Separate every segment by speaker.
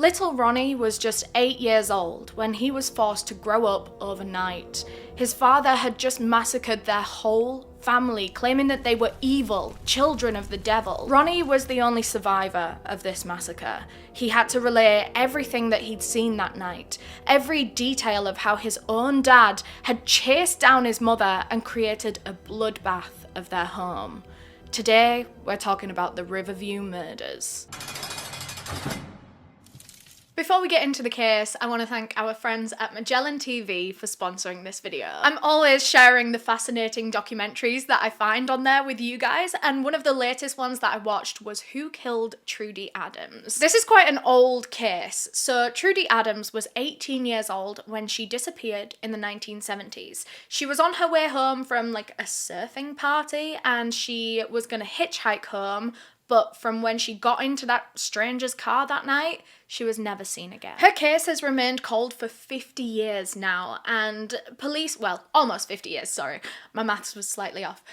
Speaker 1: Little Ronnie was just 8 years old when he was forced to grow up overnight. His father had just massacred their whole family, claiming that they were evil, children of the devil. Ronnie was the only survivor of this massacre. He had to relay everything that he'd seen that night, every detail of how his own dad had chased down his mother and created a bloodbath of their home. Today, we're talking about the Riverview murders. Before we get into the case, I want to thank our friends at Magellan TV for sponsoring this video. I'm always sharing the fascinating documentaries that I find on there with you guys, and one of the latest ones that I watched was Who Killed Trudy Adams. This is quite an old case. So Trudy Adams was 18 years old when she disappeared in the 1970s. She was on her way home from like a surfing party and she was gonna hitchhike home, but from when she got into that stranger's car that night, she was never seen again. Her case has remained cold for 50 years now, and police, well, almost 50 years, sorry, my maths was slightly off.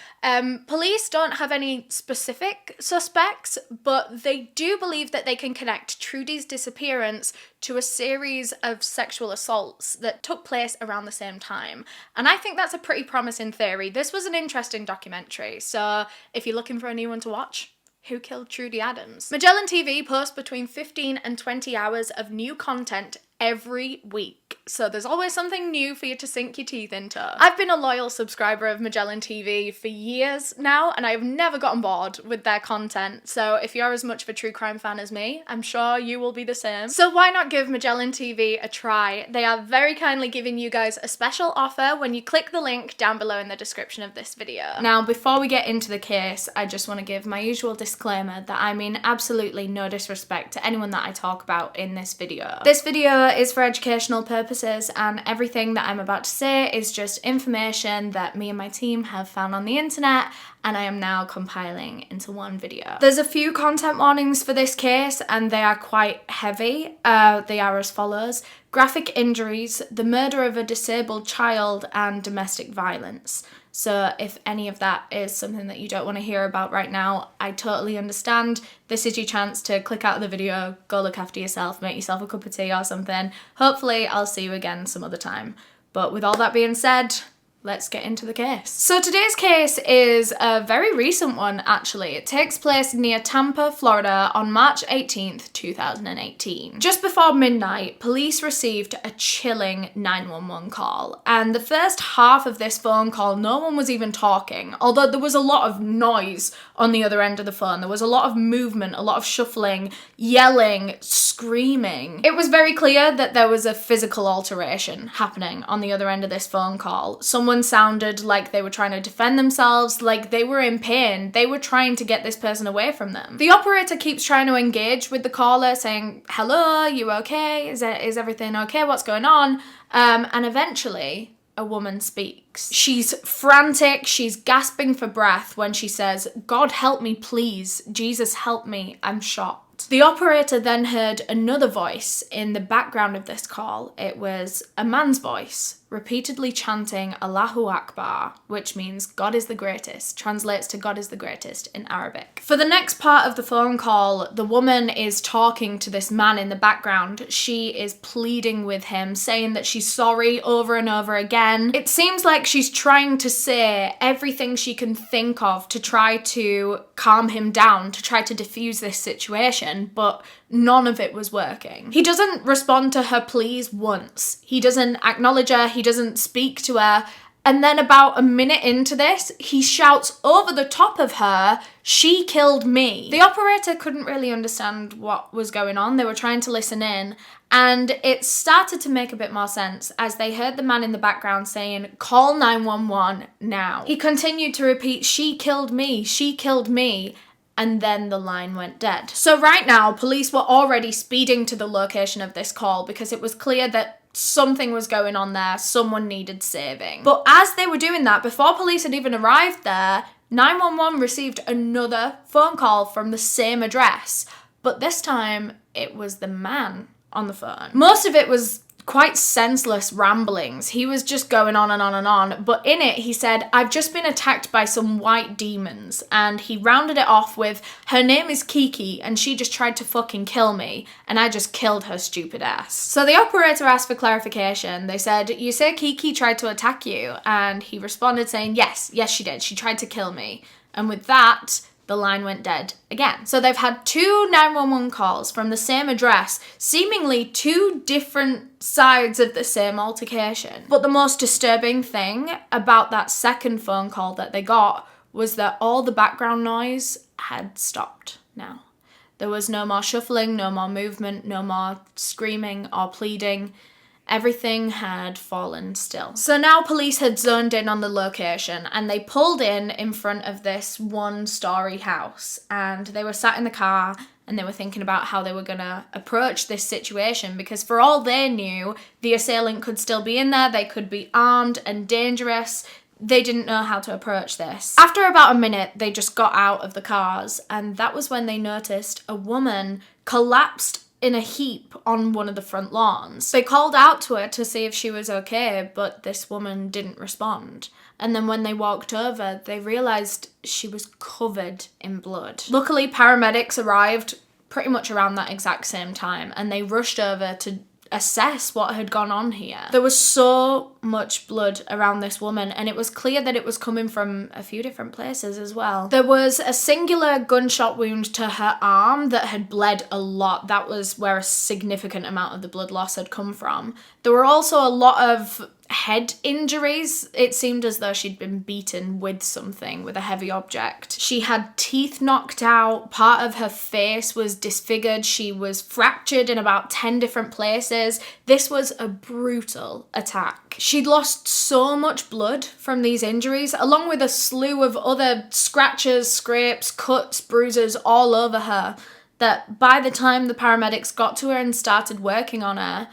Speaker 1: Police don't have any specific suspects, but they do believe that they can connect Trudy's disappearance to a series of sexual assaults that took place around the same time. And I think that's a pretty promising theory. This was an interesting documentary, so if you're looking for a new one to watch, Who Killed Trudy Adams? Magellan TV posts between 15 and 20 hours of new content every week, so there's always something new for you to sink your teeth into. I've been a loyal subscriber of Magellan TV for years now, and I've never gotten bored with their content, so if you're as much of a true crime fan as me, I'm sure you will be the same. So why not give Magellan TV a try? They are very kindly giving you guys a special offer when you click the link down below in the description of this video. Now, before we get into the case, I just want to give my usual disclaimer that I mean absolutely no disrespect to anyone that I talk about in this video. This video is for educational purposes, and everything that I'm about to say is just information that me and my team have found on the internet, and I am now compiling into one video. There's a few content warnings for this case, and they are quite heavy. They are as follows: graphic injuries, the murder of a disabled child, and domestic violence. So if any of that is something that you don't want to hear about right now, I totally understand. This is your chance to click out of the video, go look after yourself, make yourself a cup of tea or something. Hopefully I'll see you again some other time. But with all that being said, let's get into the case. So today's case is a very recent one, actually. It takes place near Tampa, Florida on March 18th, 2018. Just before midnight, police received a chilling 911 call. And the first half of this phone call, no one was even talking, although there was a lot of noise on the other end of the phone. There was a lot of movement, a lot of shuffling, yelling, screaming. It was very clear that there was a physical alteration happening on the other end of this phone call. Someone sounded like they were trying to defend themselves, like they were in pain. They were trying to get this person away from them. The operator keeps trying to engage with the caller, saying, "Hello, you okay? Is everything okay? What's going on?" And eventually, a woman speaks. She's frantic, she's gasping for breath when she says, "God help me, please. Jesus help me, I'm shot." The operator then heard another voice in the background of this call. It was a man's voice, repeatedly chanting Allahu Akbar, which means God is the greatest, translates to God is the greatest in Arabic. For the next part of the phone call, the woman is talking to this man in the background. She is pleading with him, saying that she's sorry over and over again. It seems like she's trying to say everything she can think of to try to calm him down, to try to diffuse this situation, but none of it was working. He doesn't respond to her pleas once. He doesn't acknowledge her, he doesn't speak to her, and then about a minute into this, he shouts over the top of her, "She killed me." The operator couldn't really understand what was going on. They were trying to listen in, and it started to make a bit more sense as they heard the man in the background saying, "Call 911 now." He continued to repeat, "She killed me, she killed me." And then the line went dead. So right now, police were already speeding to the location of this call because it was clear that something was going on there, someone needed saving. But as they were doing that, before police had even arrived there, 911 received another phone call from the same address, but this time it was the man on the phone. Most of it was quite senseless ramblings. He was just going on and on and on. But in it, he said, I've just been attacked by some white demons. And he rounded it off with, her name is Kiki and she just tried to fucking kill me. And I just killed her stupid ass. So the operator asked for clarification. They said, you say Kiki tried to attack you? And he responded saying, yes, she did. She tried to kill me. And with that, the line went dead again. So they've had 2 911 calls from the same address, seemingly 2 different sides of the same altercation. But the most disturbing thing about that second phone call that they got was that all the background noise had stopped now. There was no more shuffling, no more movement, no more screaming or pleading. Everything had fallen still. So now police had zoned in on the location and they pulled in front of this 1-story house, and they were sat in the car and they were thinking about how they were gonna approach this situation, because for all they knew, the assailant could still be in there, they could be armed and dangerous. They didn't know how to approach this. After about a minute, they just got out of the cars, and that was when they noticed a woman collapsed in a heap on one of the front lawns. They called out to her to see if she was okay, but this woman didn't respond. And then when they walked over, they realised she was covered in blood. Luckily, paramedics arrived pretty much around that exact same time, and they rushed over to assess what had gone on here. There was so much blood around this woman, and it was clear that it was coming from a few different places as well. There was a singular gunshot wound to her arm that had bled a lot. That was where a significant amount of the blood loss had come from. There were also a lot of head injuries. It seemed as though she'd been beaten with something, with a heavy object. She had teeth knocked out, part of her face was disfigured, she was fractured in about 10 different places. This was a brutal attack. She'd lost so much blood from these injuries, along with a slew of other scratches, scrapes, cuts, bruises all over her, that by the time the paramedics got to her and started working on her,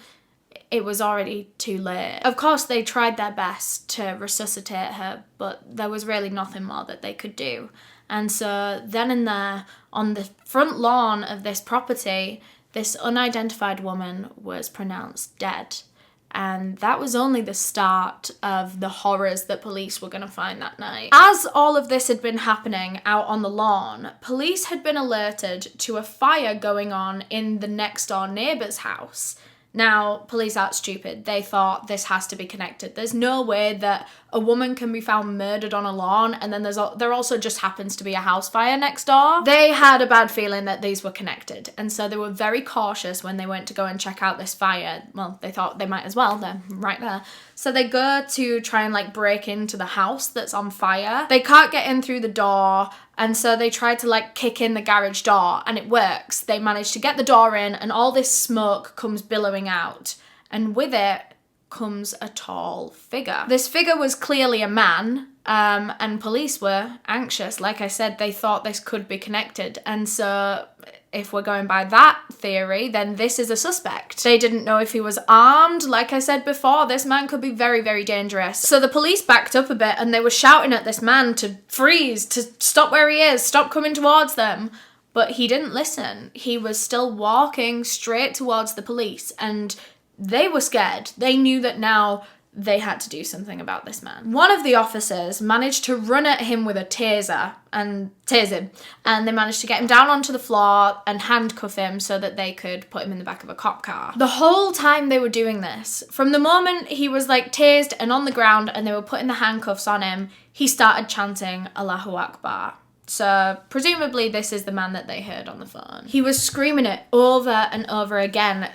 Speaker 1: it was already too late. Of course, they tried their best to resuscitate her, but there was really nothing more that they could do. And so then and there, on the front lawn of this property, this unidentified woman was pronounced dead. And that was only the start of the horrors that police were going to find that night. As all of this had been happening out on the lawn, police had been alerted to a fire going on in the next door neighbour's house. Now, police aren't stupid. They thought this has to be connected. There's no way that a woman can be found murdered on a lawn and then there also just happens to be a house fire next door. They had a bad feeling that these were connected, and so they were very cautious when they went to go and check out this fire. Well, they thought they might as well, they're right there. So they go to try and break into the house that's on fire. They can't get in through the door, and so they try to kick in the garage door, and it works. They manage to get the door in, and all this smoke comes billowing out, and with it comes a tall figure. This figure was clearly a man, and police were anxious. Like I said, they thought this could be connected, and so if we're going by that theory, then this is a suspect. They didn't know if he was armed. Like I said before, this man could be very, very dangerous. So the police backed up a bit and they were shouting at this man to freeze, to stop where he is, stop coming towards them. But he didn't listen. He was still walking straight towards the police, and they were scared. They knew that now they had to do something about this man. One of the officers managed to run at him with a taser and tase him, and they managed to get him down onto the floor and handcuff him so that they could put him in the back of a cop car. The whole time they were doing this, from the moment he was tased and on the ground and they were putting the handcuffs on him, he started chanting Allahu Akbar. So presumably this is the man that they heard on the phone. He was screaming it over and over again,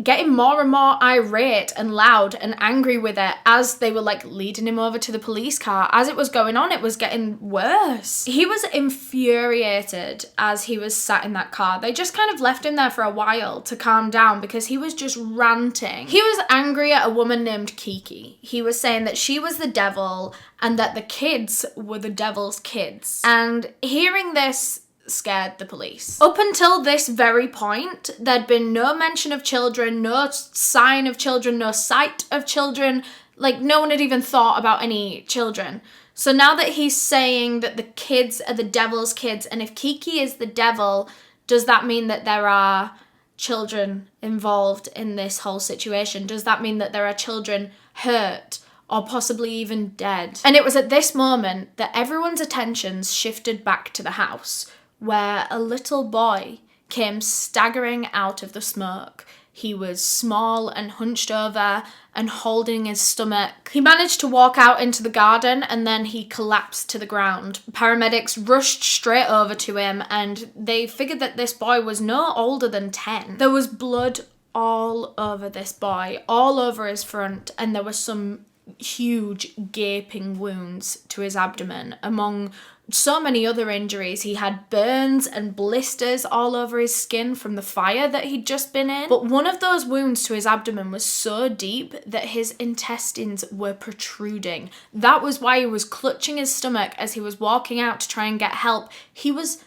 Speaker 1: getting more and more irate and loud and angry with it as they were leading him over to the police car. As it was going on, it was getting worse. He was infuriated as he was sat in that car. They just kind of left him there for a while to calm down because he was just ranting. He was angry at a woman named Kiki. He was saying that she was the devil and that the kids were the devil's kids. And hearing this scared the police. Up until this very point, there'd been no mention of children, no sign of children, no sight of children. No one had even thought about any children. So now that he's saying that the kids are the devil's kids, and if Kiki is the devil, does that mean that there are children involved in this whole situation? Does that mean that there are children hurt or possibly even dead? And it was at this moment that everyone's attentions shifted back to the house, where a little boy came staggering out of the smoke. He was small and hunched over and holding his stomach. He managed to walk out into the garden and then he collapsed to the ground. Paramedics rushed straight over to him and they figured that this boy was no older than 10. There was blood all over this boy, all over his front, and there were some huge gaping wounds to his abdomen. Among so many other injuries, he had burns and blisters all over his skin from the fire that he'd just been in. But one of those wounds to his abdomen was so deep that his intestines were protruding. That was why he was clutching his stomach as he was walking out to try and get help. He was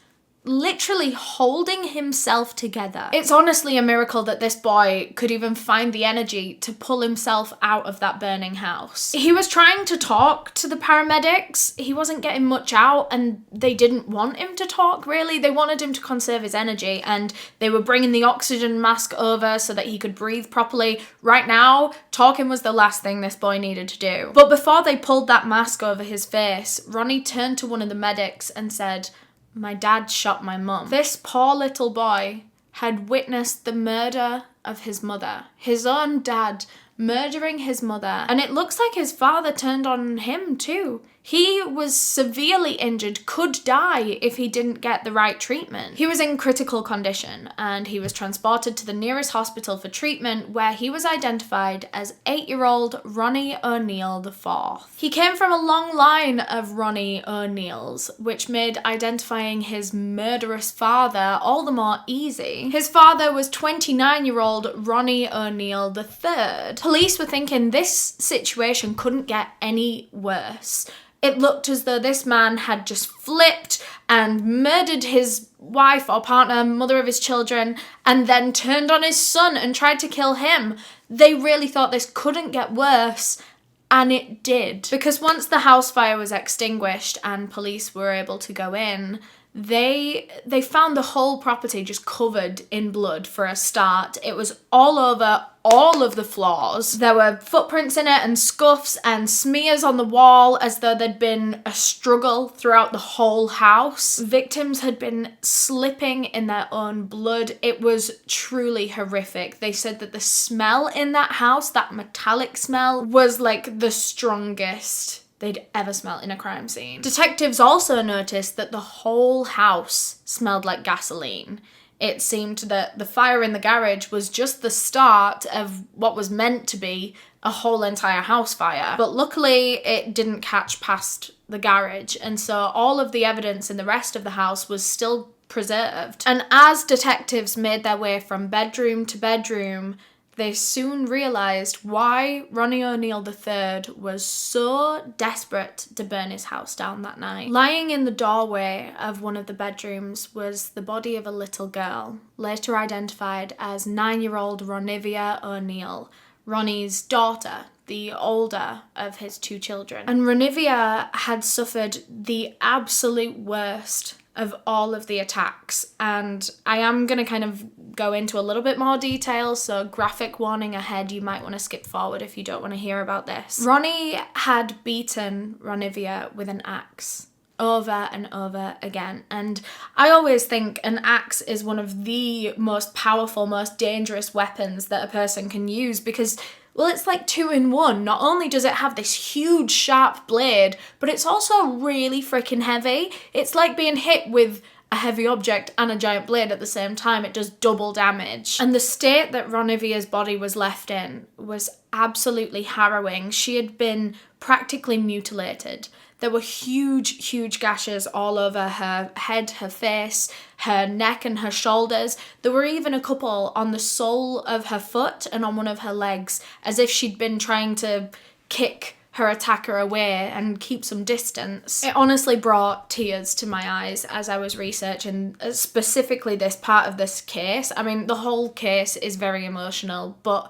Speaker 1: literally holding himself together. It's honestly a miracle that this boy could even find the energy to pull himself out of that burning house. He was trying to talk to the paramedics. He wasn't getting much out and they didn't want him to talk, really. They wanted him to conserve his energy and they were bringing the oxygen mask over so that he could breathe properly. Right now, talking was the last thing this boy needed to do. But before they pulled that mask over his face, Ronnie turned to one of the medics and said, "My dad shot my mum." This poor little boy had witnessed the murder of his mother. His own dad murdering his mother. And it looks like his father turned on him too. He was severely injured, could die if he didn't get the right treatment. He was in critical condition and he was transported to the nearest hospital for treatment, where he was identified as 8-year-old Ronnie O'Neal IV. He came from a long line of Ronnie O'Neals, which made identifying his murderous father all the more easy. His father was 29-year-old Ronnie O'Neal III. Police were thinking this situation couldn't get any worse. It looked as though this man had just flipped and murdered his wife or partner, mother of his children, and then turned on his son and tried to kill him. They really thought this couldn't get worse, and it did. Because once the house fire was extinguished and police were able to go in, they found the whole property just covered in blood for a start. It was all over all of the floors. There were footprints in it and scuffs and smears on the wall as though there'd been a struggle throughout the whole house. Victims had been slipping in their own blood. It was truly horrific. They said that the smell in that house, that metallic smell, was like the strongest they'd ever smelled in a crime scene. Detectives also noticed that the whole house smelled like gasoline. It seemed that the fire in the garage was just the start of what was meant to be a whole entire house fire. But luckily it didn't catch past the garage, and so all of the evidence in the rest of the house was still preserved. And as detectives made their way from bedroom to bedroom, they soon realised why Ronnie O'Neal III was so desperate to burn his house down that night. Lying in the doorway of one of the bedrooms was the body of a little girl, later identified as 9-year-old Ron'niveyah O'Neal, Ronnie's daughter, the older of his 2 children. And Ron'niveyah had suffered the absolute worst of all of the attacks, and I am going to kind of go into a little bit more detail, so graphic warning ahead, you might want to skip forward if you don't want to hear about this. Ronnie had beaten Ron'niveyah with an axe over and over again, and I always think an axe is one of the most powerful, most dangerous weapons that a person can use because, well, it's like 2 in 1. Not only does it have this huge sharp blade, but it's also really freaking heavy. It's like being hit with a heavy object and a giant blade at the same time. It does double damage. And the state that Ron'niveyah's body was left in was absolutely harrowing. She had been practically mutilated. There were huge, huge gashes all over her head, her face, her neck and her shoulders. There were even a couple on the sole of her foot and on one of her legs, as if she'd been trying to kick her attacker away and keep some distance. It honestly brought tears to my eyes as I was researching specifically this part of this case. I mean, the whole case is very emotional, but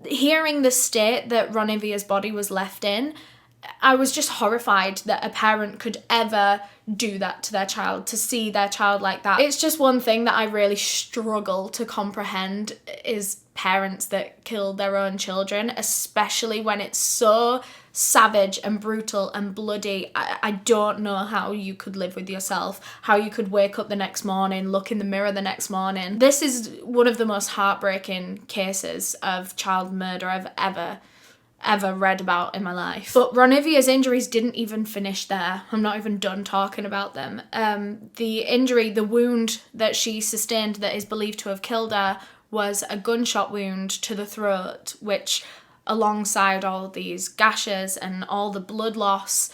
Speaker 1: hearing the state that Ron'niveyah's body was left in, I was just horrified that a parent could ever do that to their child, to see their child like that. It's just one thing that I really struggle to comprehend is parents that kill their own children, especially when it's so savage and brutal and bloody. I don't know how you could live with yourself, how you could wake up the next morning, look in the mirror the next morning. This is one of the most heartbreaking cases of child murder I've ever read about in my life. But Ron'niveyah's injuries didn't even finish there. I'm not even done talking about them. The wound that she sustained that is believed to have killed her was a gunshot wound to the throat, which, alongside all these gashes and all the blood loss,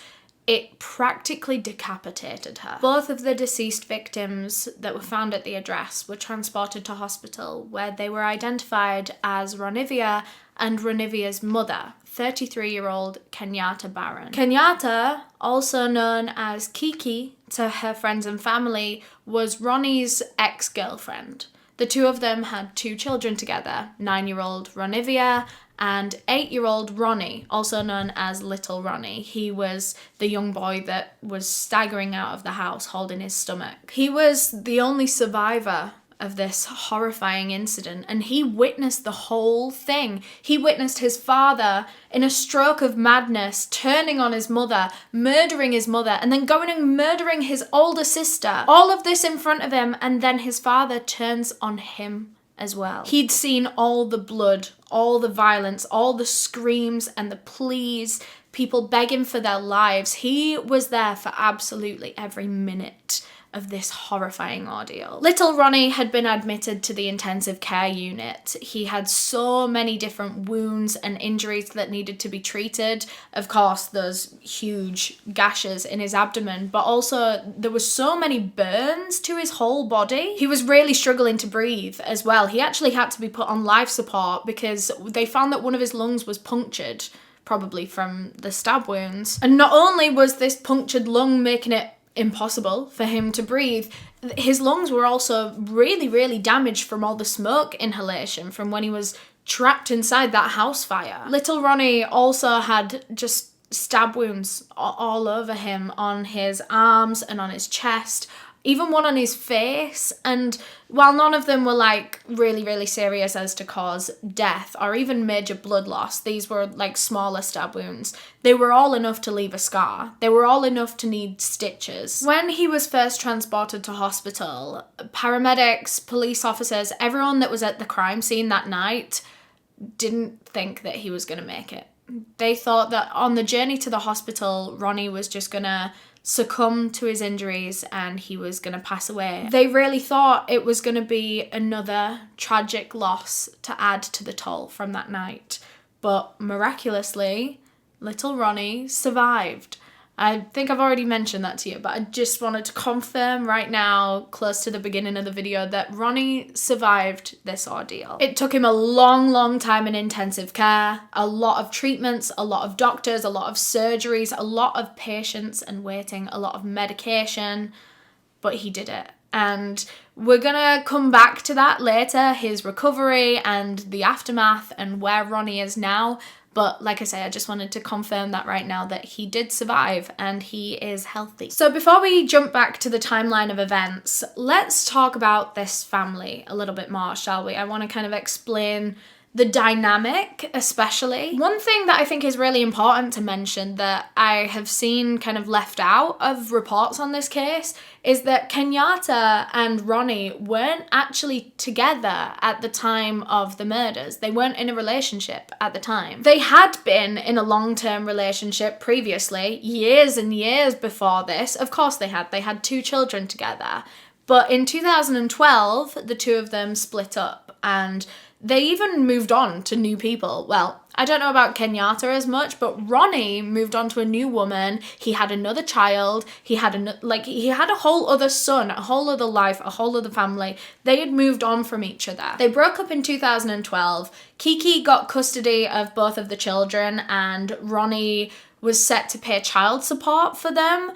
Speaker 1: it practically decapitated her. Both of the deceased victims that were found at the address were transported to hospital, where they were identified as Ron'niveyah and Ron'niveyah's mother, 33-year-old Kenyatta Barron. Kenyatta, also known as Kiki to her friends and family, was Ronnie's ex-girlfriend. The two of them had 2 children together, 9-year-old Ron'niveyah and 8-year-old Ronnie, also known as Little Ronnie. He was the young boy that was staggering out of the house holding his stomach. He was the only survivor of this horrifying incident, and he witnessed the whole thing. He witnessed his father, in a stroke of madness, turning on his mother, murdering his mother, and then going and murdering his older sister. All of this in front of him, and then his father turns on him as well. He'd seen all the blood, all the violence, all the screams and the pleas, people begging for their lives. He was there for absolutely every minute of this horrifying ordeal. Little Ronnie had been admitted to the intensive care unit. He had so many different wounds and injuries that needed to be treated. Of course, those huge gashes in his abdomen, but also there was so many burns to his whole body. He was really struggling to breathe as well. He actually had to be put on life support because they found that one of his lungs was punctured, probably from the stab wounds. And not only was this punctured lung making it impossible for him to breathe, his lungs were also really damaged from all the smoke inhalation from when he was trapped inside that house fire. Little Ronnie also had just stab wounds all over him, on his arms and on his chest, even one on his face. And while none of them were like really serious as to cause death or even major blood loss, these were like smaller stab wounds. They were all enough to leave a scar. They were all enough to need stitches. When he was first transported to hospital, paramedics, police officers, everyone that was at the crime scene that night didn't think that he was going to make it. They thought that on the journey to the hospital, Ronnie was just going to succumb to his injuries and he was going to pass away. They really thought it was going to be another tragic loss to add to the toll from that night. But miraculously, little Ronnie survived. I think I've already mentioned that to you, but I just wanted to confirm right now, close to the beginning of the video, that Ronnie survived this ordeal. It took him a long time in intensive care, a lot of treatments, a lot of doctors, a lot of surgeries, a lot of patience and waiting, a lot of medication, but he did it. And we're gonna come back to that later, his recovery and the aftermath and where Ronnie is now. But like I say, I just wanted to confirm that right now, that he did survive and he is healthy. So before we jump back to the timeline of events, let's talk about this family a little bit more, shall we? I want to kind of explain the dynamic, especially. One thing that I think is really important to mention that I have seen kind of left out of reports on this case is that Kenyatta and Ronnie weren't actually together at the time of the murders. They weren't in a relationship at the time. They had been in a long-term relationship previously, years and years before this. Of course they had. They had 2 children together. But in 2012, the two of them split up and they even moved on to new people. Well, I don't know about Kenyatta as much, but Ronnie moved on to a new woman. He had another child. He had a whole other son, a whole other life, a whole other family. They had moved on from each other. They broke up in 2012. Kiki got custody of both of the children and Ronnie was set to pay child support for them.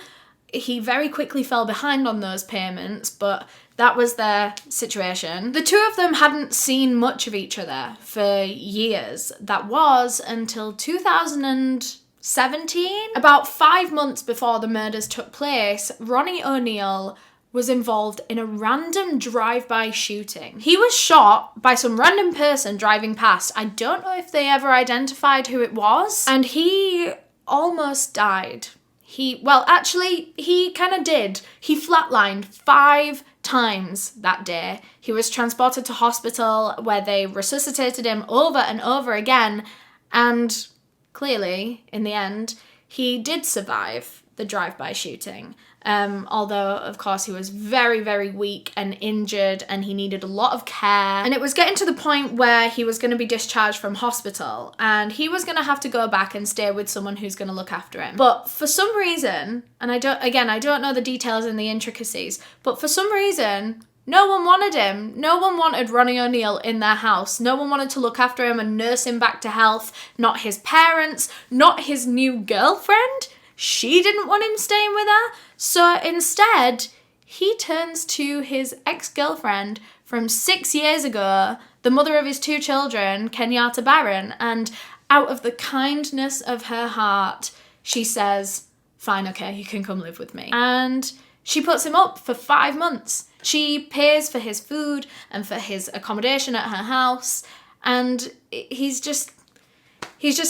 Speaker 1: He very quickly fell behind on those payments, but that was their situation. The two of them hadn't seen much of each other for years. That was until 2000 17? About 5 months before the murders took place, Ronnie O'Neal was involved in a random drive-by shooting. He was shot by some random person driving past. I don't know if they ever identified who it was. And he almost died. He kind of did. He flatlined 5 times that day. He was transported to hospital where they resuscitated him over and over again. And clearly, in the end, he did survive the drive-by shooting. Although, of course, he was very, very weak and injured and he needed a lot of care. And it was getting to the point where he was going to be discharged from hospital and he was going to have to go back and stay with someone who's going to look after him. But for some reason, and I don't know the details and the intricacies, but for some reason, no one wanted him. No one wanted Ronnie O'Neal in their house. No one wanted to look after him and nurse him back to health. Not his parents, not his new girlfriend. She didn't want him staying with her. So instead, he turns to his ex-girlfriend from 6 years ago, the mother of his 2 children, Kenyatta Barron, and out of the kindness of her heart, she says, fine, okay, you can come live with me. And she puts him up for 5 months. She pays for his food and for his accommodation at her house, and he's just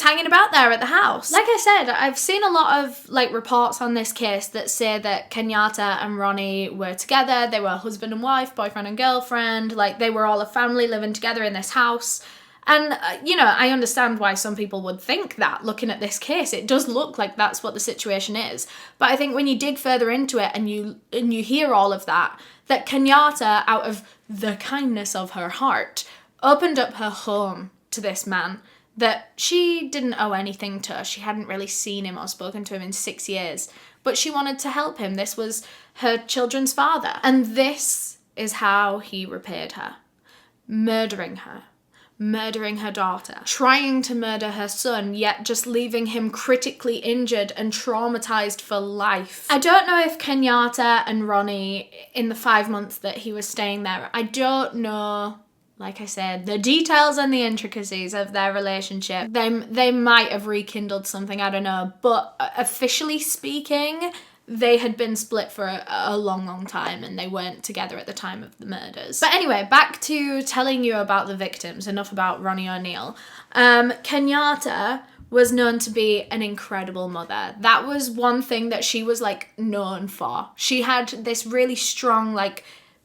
Speaker 1: hanging about there at the house. Like I said, I've seen a lot of reports on this case that say that Kenyatta and Ronnie were together. They were husband and wife, boyfriend and girlfriend. They were all a family living together in this house. And, I understand why some people would think that, looking at this case. It does look like that's what the situation is. But I think when you dig further into it and you hear all of that Kenyatta, out of the kindness of her heart, opened up her home to this man that she didn't owe anything to. She hadn't really seen him or spoken to him in 6 years, but she wanted to help him. This was her children's father. And this is how he repaid her. Murdering her daughter, trying to murder her son, yet just leaving him critically injured and traumatized for life. I don't know if Kenyatta and Ronnie, in the 5 months that he was staying there, I don't know, like I said, the details and the intricacies of their relationship. They might have rekindled something, I don't know. But officially speaking, they had been split for a long, long time and they weren't together at the time of the murders. But anyway, back to telling you about the victims. Enough about Ronnie O'Neal. Kenyatta was known to be an incredible mother. That was one thing that she was known for. She had this really strong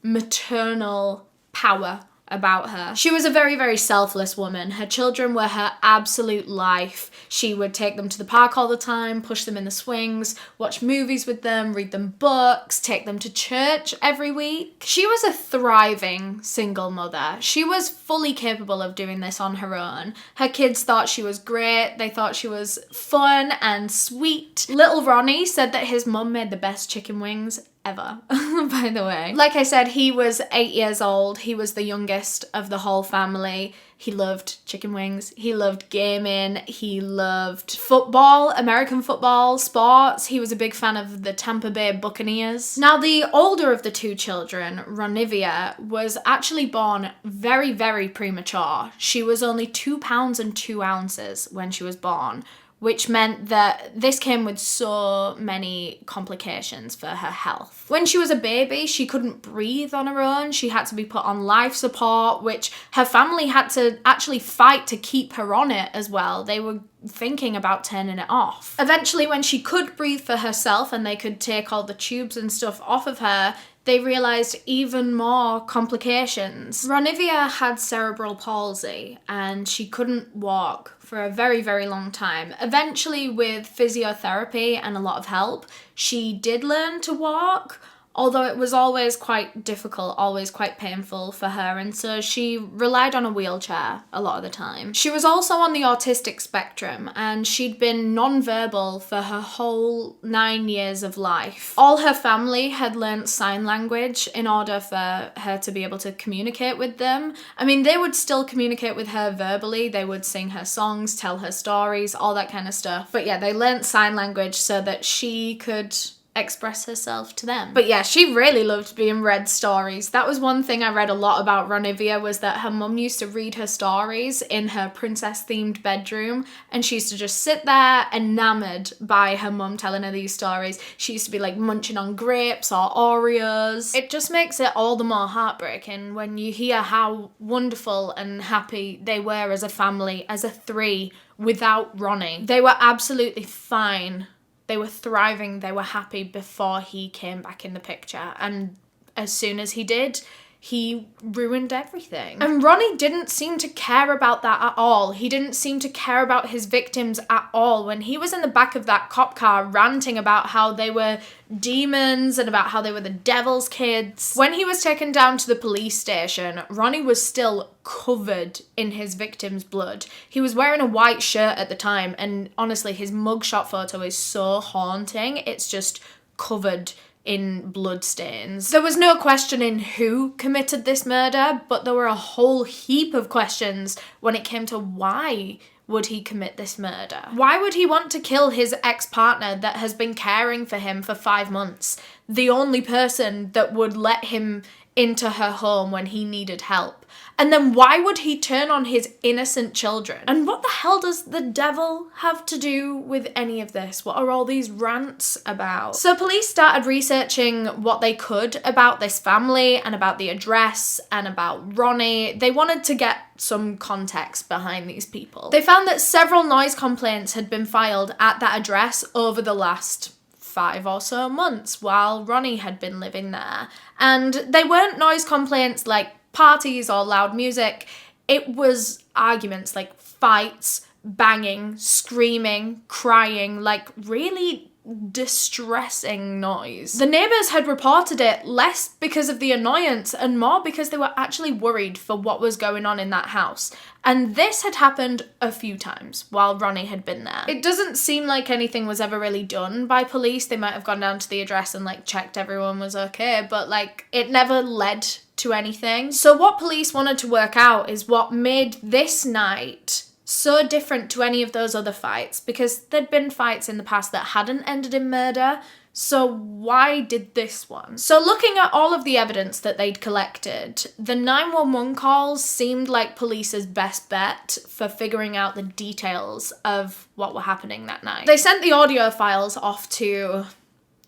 Speaker 1: maternal power about her. She was a very, very selfless woman. Her children were her absolute life. She would take them to the park all the time, push them in the swings, watch movies with them, read them books, take them to church every week. She was a thriving single mother. She was fully capable of doing this on her own. Her kids thought she was great. They thought she was fun and sweet. Little Ronnie said that his mum made the best chicken wings ever, by the way. Like I said, he was 8 years old. He was the youngest of the whole family. He loved chicken wings. He loved gaming. He loved football, American football, sports. He was a big fan of the Tampa Bay Buccaneers. Now, the older of the 2 children, Ron'niveyah, was actually born very, very premature. She was only 2 pounds and 2 ounces when she was born, which meant that this came with so many complications for her health. When she was a baby, she couldn't breathe on her own. She had to be put on life support, which her family had to actually fight to keep her on it as well. They were thinking about turning it off. Eventually, when she could breathe for herself and they could take all the tubes and stuff off of her, they realised even more complications. Ron'niveyah had cerebral palsy and she couldn't walk for a very, very long time. Eventually, with physiotherapy and a lot of help, she did learn to walk, although it was always quite difficult, always quite painful for her, and so she relied on a wheelchair a lot of the time. She was also on the autistic spectrum, and she'd been non-verbal for her whole 9 years of life. All her family had learnt sign language in order for her to be able to communicate with them. I mean, they would still communicate with her verbally. They would sing her songs, tell her stories, all that kind of stuff. But yeah, they learnt sign language so that she could express herself to them. But yeah, she really loved being read stories. That was one thing I read a lot about Ron'niveyah, was that her mum used to read her stories in her princess-themed bedroom, and she used to just sit there enamored by her mum telling her these stories. She used to be like munching on grapes or Oreos. It just makes it all the more heartbreaking when you hear how wonderful and happy they were as a family, as a three, without Ronnie. They were absolutely fine. They were thriving, they were happy before he came back in the picture. And as soon as he did, he ruined everything. And Ronnie didn't seem to care about that at all. He didn't seem to care about his victims at all. When he was in the back of that cop car ranting about how they were demons and about how they were the devil's kids, when he was taken down to the police station, Ronnie was still covered in his victim's blood. He was wearing a white shirt at the time, and honestly, his mugshot photo is so haunting. It's just covered in bloodstains. There was no questioning who committed this murder, but there were a whole heap of questions when it came to why would he commit this murder? Why would he want to kill his ex-partner that has been caring for him for 5 months? The only person that would let him into her home when he needed help. And then why would he turn on his innocent children? And what the hell does the devil have to do with any of this? What are all these rants about? So police started researching what they could about this family and about the address and about Ronnie. They wanted to get some context behind these people. They found that several noise complaints had been filed at that address over the last 5 or so months while Ronnie had been living there. And they weren't noise complaints like parties or loud music. It was arguments, like fights, banging, screaming, crying, like really distressing noise. The neighbours had reported it less because of the annoyance and more because they were actually worried for what was going on in that house. And this had happened a few times while Ronnie had been there. It doesn't seem like anything was ever really done by police. They might have gone down to the address and like checked everyone was okay, but like it never led to anything. So what police wanted to work out is what made this night so different to any of those other fights, because there'd been fights in the past that hadn't ended in murder. So why did this one? So looking at all of the evidence that they'd collected, the 911 calls seemed like police's best bet for figuring out the details of what were happening that night. They sent the audio files off to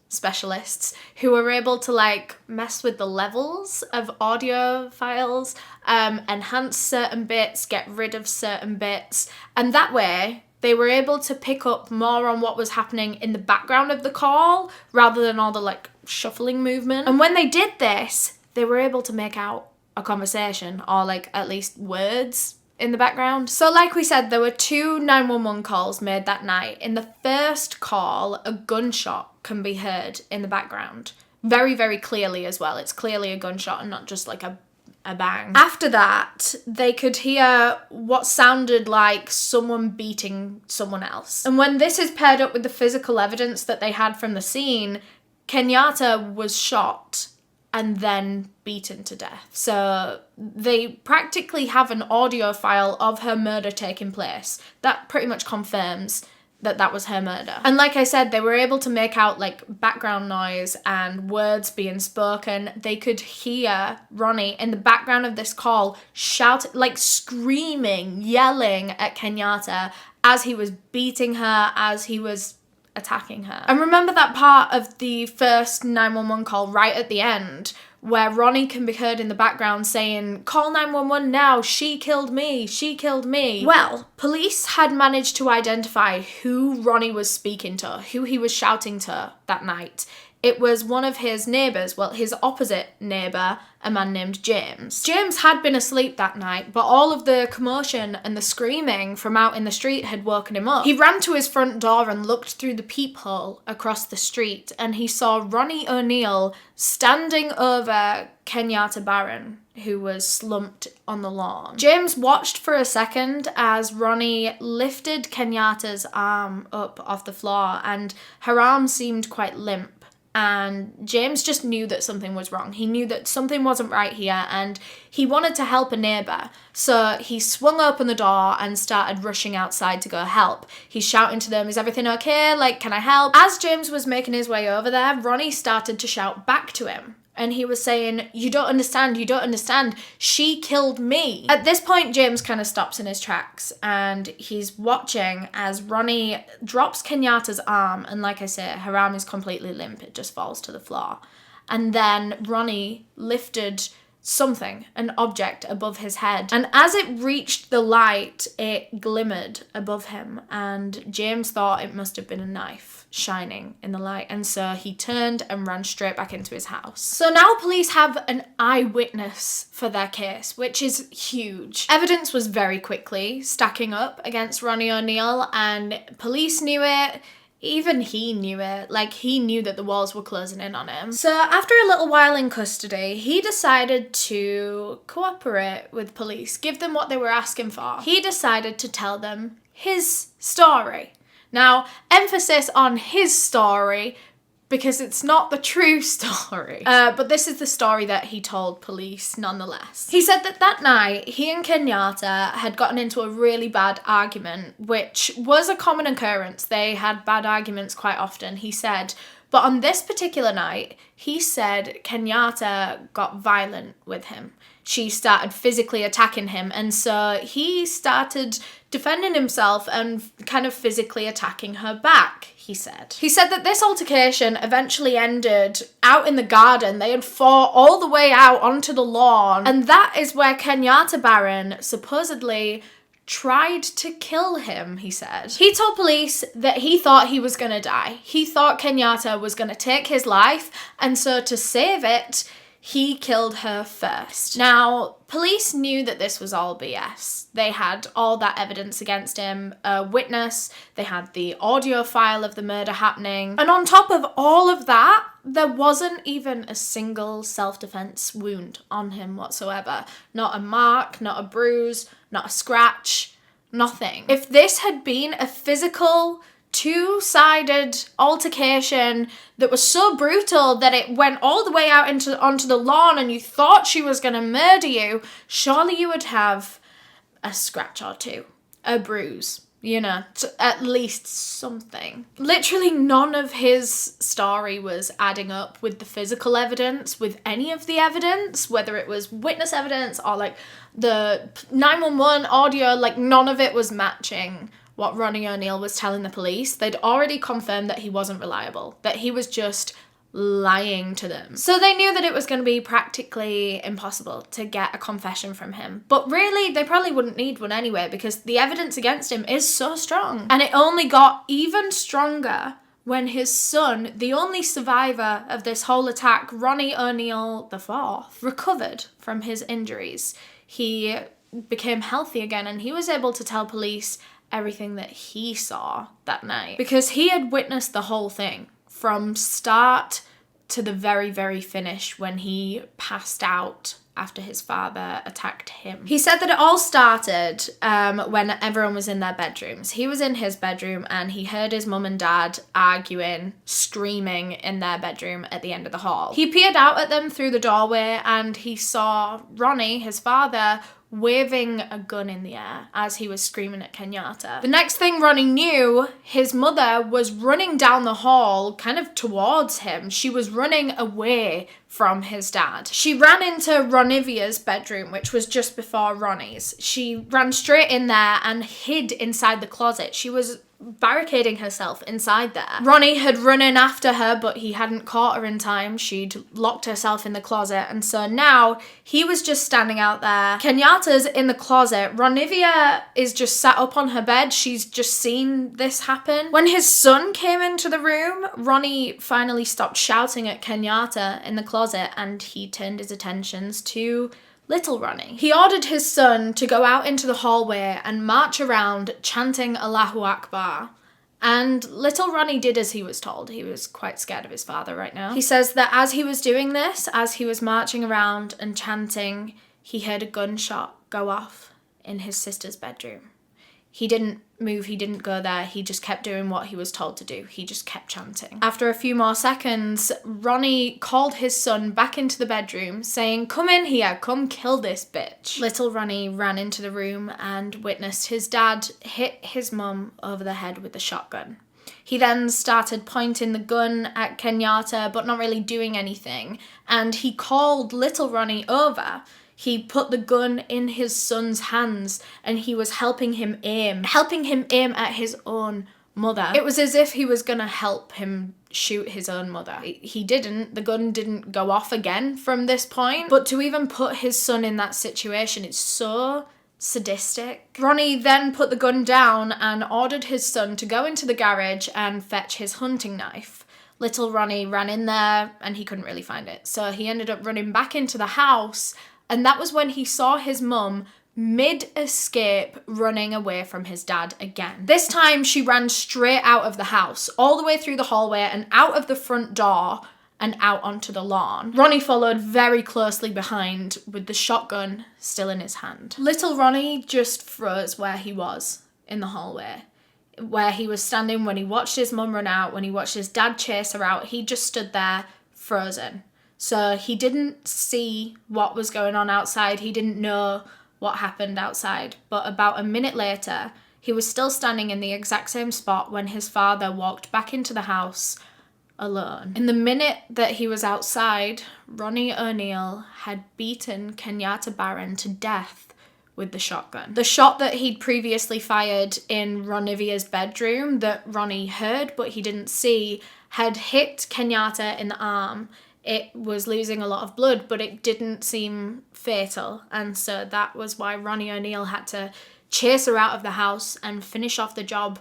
Speaker 1: specialists who were able to like mess with the levels of audio files, enhance certain bits, get rid of certain bits, and that way they were able to pick up more on what was happening in the background of the call rather than all the like shuffling movement. And when they did this, they were able to make out a conversation or like at least words in the background. So like we said, there were 2 911 calls made that night. In the first call, a gunshot can be heard in the background. Very, very clearly as well. It's clearly a gunshot and not just like a bang. After that, they could hear what sounded like someone beating someone else. And when this is paired up with the physical evidence that they had from the scene, Kenyatta was shot and then beaten to death. So they practically have an audio file of her murder taking place. That pretty much confirms that that was her murder. And like I said, they were able to make out like background noise and words being spoken. They could hear Ronnie in the background of this call shout, like screaming, yelling at Kenyatta as he was beating her, as he was attacking her. And remember that part of the first 911 call right at the end where Ronnie can be heard in the background saying, "Call 911 now, she killed me, she killed me." Well, police had managed to identify who Ronnie was speaking to, who he was shouting to that night. It was one of his neighbours, well, his opposite neighbour, a man named James. James had been asleep that night, but all of the commotion and the screaming from out in the street had woken him up. He ran to his front door and looked through the peephole across the street, and he saw Ronnie O'Neal standing over Kenyatta Barron, who was slumped on the lawn. James watched for a second as Ronnie lifted Kenyatta's arm up off the floor, and her arm seemed quite limp. and James just knew that something was wrong. He knew that something wasn't right here, and he wanted to help a neighbour. So he swung open the door and started rushing outside to go help. He's shouting to them, "Is everything okay? Like, can I help?" As James was making his way over there, Ronnie started to shout back to him. And he was saying, "You don't understand, you don't understand. She killed me." At this point, James kind of stops in his tracks and he's watching as Ronnie drops Kenyatta's arm. And like I say, her arm is completely limp. It just falls to the floor. And then Ronnie lifted something, an object above his head. And as it reached the light, it glimmered above him. And James thought it must have been a knife shining in the light. And so he turned and ran straight back into his house. So now police have an eyewitness for their case, which is huge. Evidence was very quickly stacking up against Ronnie O'Neal, and police knew it. Even he knew it, like he knew that the walls were closing in on him. So after a little while in custody, he decided to cooperate with police, give them what they were asking for. He decided to tell them his story. Now, emphasis on his story, because it's not the true story. But this is the story that he told police nonetheless. He said that that night, he and Kenyatta had gotten into a really bad argument, which was a common occurrence. They had bad arguments quite often, he said. But on this particular night, he said Kenyatta got violent with him. She started physically attacking him, and so he started defending himself and kind of physically attacking her back, he said. He said that this altercation eventually ended out in the garden. They had fought all the way out onto the lawn, and that is where Kenyatta Barron supposedly tried to kill him, he said. He told police that he thought he was gonna die. He thought Kenyatta was gonna take his life, and so to save it, he killed her first. Now, police knew that this was all BS. They had all that evidence against him, a witness, they had the audio file of the murder happening. And on top of all of that, there wasn't even a single self-defense wound on him whatsoever. Not a mark, not a bruise, not a scratch, nothing. If this had been a physical, two-sided altercation that was so brutal that it went all the way out onto the lawn and you thought she was going to murder you, surely you would have a scratch or two, a bruise, you know, at least something. Literally none of his story was adding up with the physical evidence, with any of the evidence, whether it was witness evidence or like the 911 audio, like none of it was matching what Ronnie O'Neal was telling the police. They'd already confirmed that he wasn't reliable, that he was just lying to them. So they knew that it was going to be practically impossible to get a confession from him. But really, they probably wouldn't need one anyway, because the evidence against him is so strong. And it only got even stronger when his son, the only survivor of this whole attack, Ronnie O'Neal IV, recovered from his injuries. He became healthy again, and he was able to tell police everything that he saw that night, because he had witnessed the whole thing from start to the very, very finish when he passed out after his father attacked him. He said that it all started when everyone was in their bedrooms. He was in his bedroom and he heard his mum and dad arguing, screaming in their bedroom at the end of the hall. He peered out at them through the doorway and he saw Ronnie, his father, waving a gun in the air as he was screaming at Kenyatta. The next thing Ronnie knew, his mother was running down the hall, kind of towards him. She was running away from his dad. She ran into Ron'niveyah's bedroom, which was just before Ronnie's. She ran straight in there and hid inside the closet. She was barricading herself inside there. Ronnie had run in after her, but he hadn't caught her in time. She'd locked herself in the closet, and so now he was just standing out there. Kenyatta's in the closet. Ron'niveyah is just sat up on her bed. She's just seen this happen. When his son came into the room, Ronnie finally stopped shouting at Kenyatta in the closet, and he turned his attentions to little Ronnie. He ordered his son to go out into the hallway and march around chanting Allahu Akbar. And little Ronnie did as he was told. He was quite scared of his father right now. He says that as he was doing this, as he was marching around and chanting, he heard a gunshot go off in his sister's bedroom. He didn't move, he didn't go there, he just kept doing what he was told to do. He just kept chanting. After a few more seconds, Ronnie called his son back into the bedroom, saying, "Come in here, come kill this bitch." Little Ronnie ran into the room and witnessed his dad hit his mum over the head with the shotgun. He then started pointing the gun at Kenyatta, but not really doing anything, and he called little Ronnie over. He put the gun in his son's hands and he was helping him aim at his own mother. It was as if he was gonna help him shoot his own mother. He didn't. The gun didn't go off again from this point. But to even put his son in that situation, it's so sadistic. Ronnie then put the gun down and ordered his son to go into the garage and fetch his hunting knife. Little Ronnie ran in there and he couldn't really find it. So he ended up running back into the house, and that was when he saw his mum mid-escape running away from his dad again. This time she ran straight out of the house, all the way through the hallway and out of the front door and out onto the lawn. Ronnie followed very closely behind with the shotgun still in his hand. Little Ronnie just froze where he was in the hallway, where he was standing when he watched his mum run out, when he watched his dad chase her out. He just stood there frozen. So he didn't see what was going on outside. He didn't know what happened outside. But about a minute later, he was still standing in the exact same spot when his father walked back into the house alone. In the minute that he was outside, Ronnie O'Neal had beaten Kenyatta Barron to death with the shotgun. The shot that he'd previously fired in Ron'niveyah's bedroom that Ronnie heard but he didn't see had hit Kenyatta in the arm. It was losing a lot of blood, but it didn't seem fatal. And so that was why Ronnie O'Neal had to chase her out of the house and finish off the job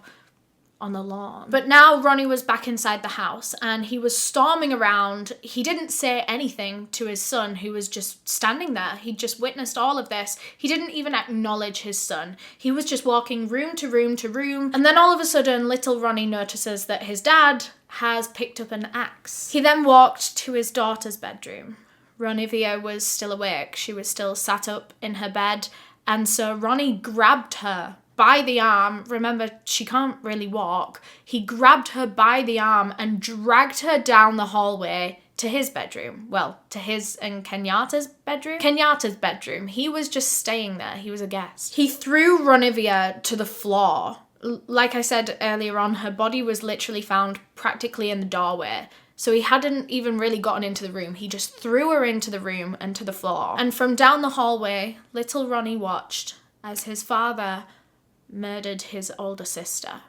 Speaker 1: on the lawn. But now Ronnie was back inside the house and he was storming around. He didn't say anything to his son, who was just standing there. He'd just witnessed all of this. He didn't even acknowledge his son. He was just walking room to room to room. And then all of a sudden, little Ronnie notices that his dad has picked up an axe. He then walked to his daughter's bedroom. Ron'niveyah was still awake. She was still sat up in her bed. And so Ronnie grabbed her by the arm. Remember, she can't really walk. He grabbed her by the arm and dragged her down the hallway to his bedroom. Well, to his and Kenyatta's bedroom. Kenyatta's bedroom. He was just staying there. He was a guest. He threw Ron'niveyah to the floor. Like I said earlier on, her body was literally found practically in the doorway. So he hadn't even really gotten into the room. He just threw her into the room and to the floor. And from down the hallway, little Ronnie watched as his father murdered his older sister.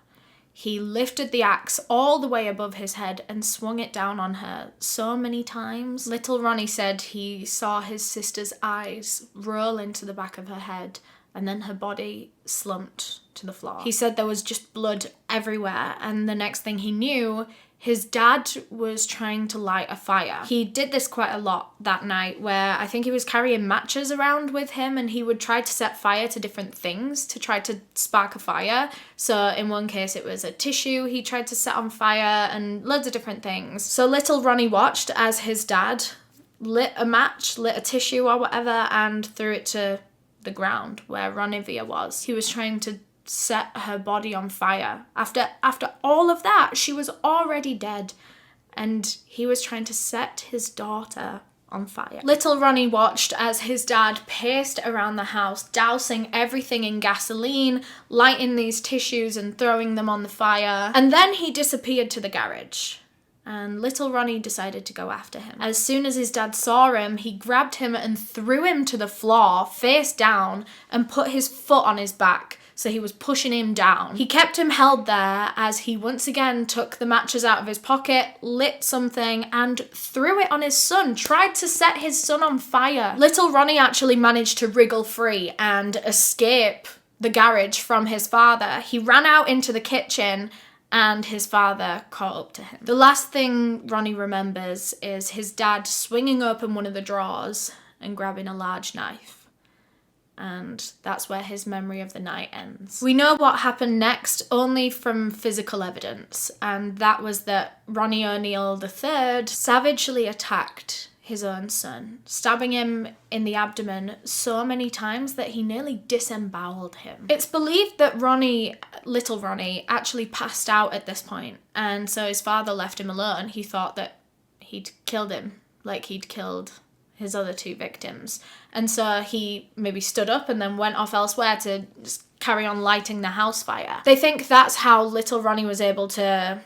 Speaker 1: He lifted the axe all the way above his head and swung it down on her so many times. Little Ronnie said he saw his sister's eyes roll into the back of her head and then her body slumped to the floor. He said there was just blood everywhere, and the next thing he knew, his dad was trying to light a fire. He did this quite a lot that night, where I think he was carrying matches around with him and he would try to set fire to different things to try to spark a fire. So in one case it was a tissue he tried to set on fire and loads of different things. So little Ronnie watched as his dad lit a match, lit a tissue or whatever, and threw it to the ground where Ron'niveyah was. He was trying to set her body on fire. After all of that, she was already dead, and he was trying to set his daughter on fire. Little Ronnie watched as his dad paced around the house, dousing everything in gasoline, lighting these tissues and throwing them on the fire, and then he disappeared to the garage. And little Ronnie decided to go after him. As soon as his dad saw him, he grabbed him and threw him to the floor, face down, and put his foot on his back. So he was pushing him down. He kept him held there as he once again took the matches out of his pocket, lit something, and threw it on his son, tried to set his son on fire. Little Ronnie actually managed to wriggle free and escape the garage from his father. He ran out into the kitchen and his father caught up to him. The last thing Ronnie remembers is his dad swinging open one of the drawers and grabbing a large knife. And that's where his memory of the night ends. We know what happened next only from physical evidence, and that was that Ronnie O'Neal III savagely attacked his own son, stabbing him in the abdomen so many times that he nearly disemboweled him. It's believed that little Ronnie, actually passed out at this point, and so his father left him alone. He thought that he'd killed him, like he'd killed his other two victims. And so he maybe stood up and then went off elsewhere to just carry on lighting the house fire. They think that's how little Ronnie was able to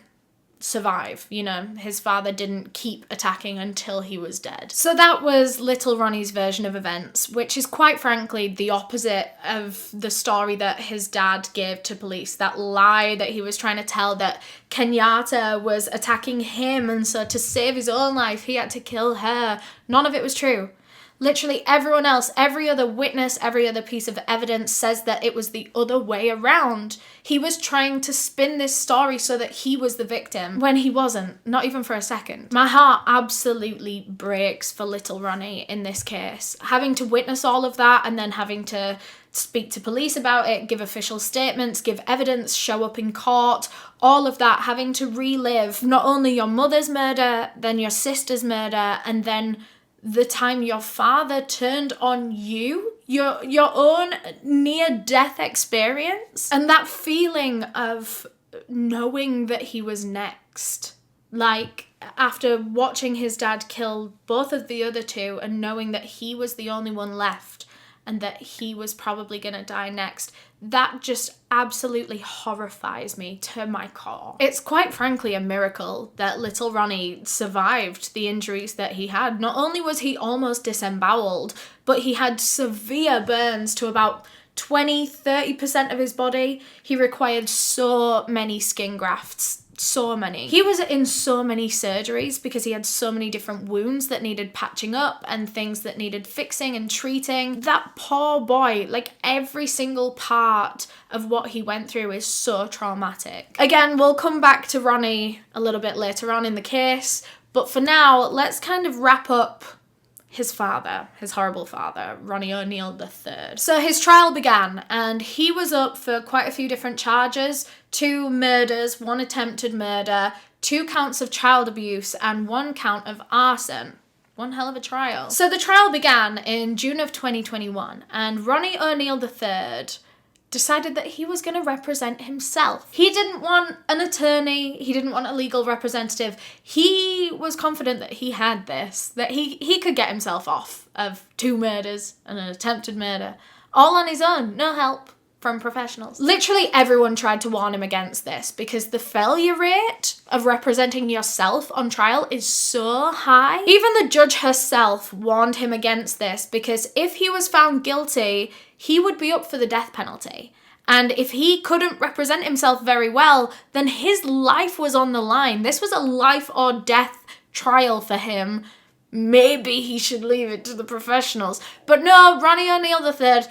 Speaker 1: survive. You know, his father didn't keep attacking until he was dead. So that was little Ronnie's version of events, which is quite frankly the opposite of the story that his dad gave to police. That lie that he was trying to tell, that Kenyatta was attacking him, and so to save his own life he had to kill her. None of it was true. Literally everyone else, every other witness, every other piece of evidence says that it was the other way around. He was trying to spin this story so that he was the victim when he wasn't, not even for a second. My heart absolutely breaks for little Ronnie in this case. Having to witness all of that and then having to speak to police about it, give official statements, give evidence, show up in court, all of that, having to relive not only your mother's murder, then your sister's murder, and then the time your father turned on you, your own near-death experience, and that feeling of knowing that he was next. Like, after watching his dad kill both of the other two and knowing that he was the only one left and that he was probably gonna die next, that just absolutely horrifies me to my core. It's quite frankly a miracle that little Ronnie survived the injuries that he had. Not only was he almost disemboweled, but he had severe burns to about 20-30% of his body. He required so many skin grafts. So many. He was in so many surgeries because he had so many different wounds that needed patching up and things that needed fixing and treating. That poor boy, like every single part of what he went through is so traumatic. Again, we'll come back to Ronnie a little bit later on in the case, but for now, let's kind of wrap up his father, his horrible father, Ronnie O'Neal III. So his trial began and he was up for quite a few different charges: 2 murders, 1 attempted murder, 2 counts of child abuse, and 1 count of arson. One hell of a trial. So the trial began in June of 2021 and Ronnie O'Neal III decided that he was going to represent himself. He didn't want an attorney, he didn't want a legal representative. He was confident that he had this, that he could get himself off of 2 murders and an attempted murder, all on his own, no help from professionals. Literally everyone tried to warn him against this because the failure rate of representing yourself on trial is so high. Even the judge herself warned him against this because if he was found guilty, he would be up for the death penalty. And if he couldn't represent himself very well, then his life was on the line. This was a life or death trial for him. Maybe he should leave it to the professionals. But no, Ronnie O'Neal III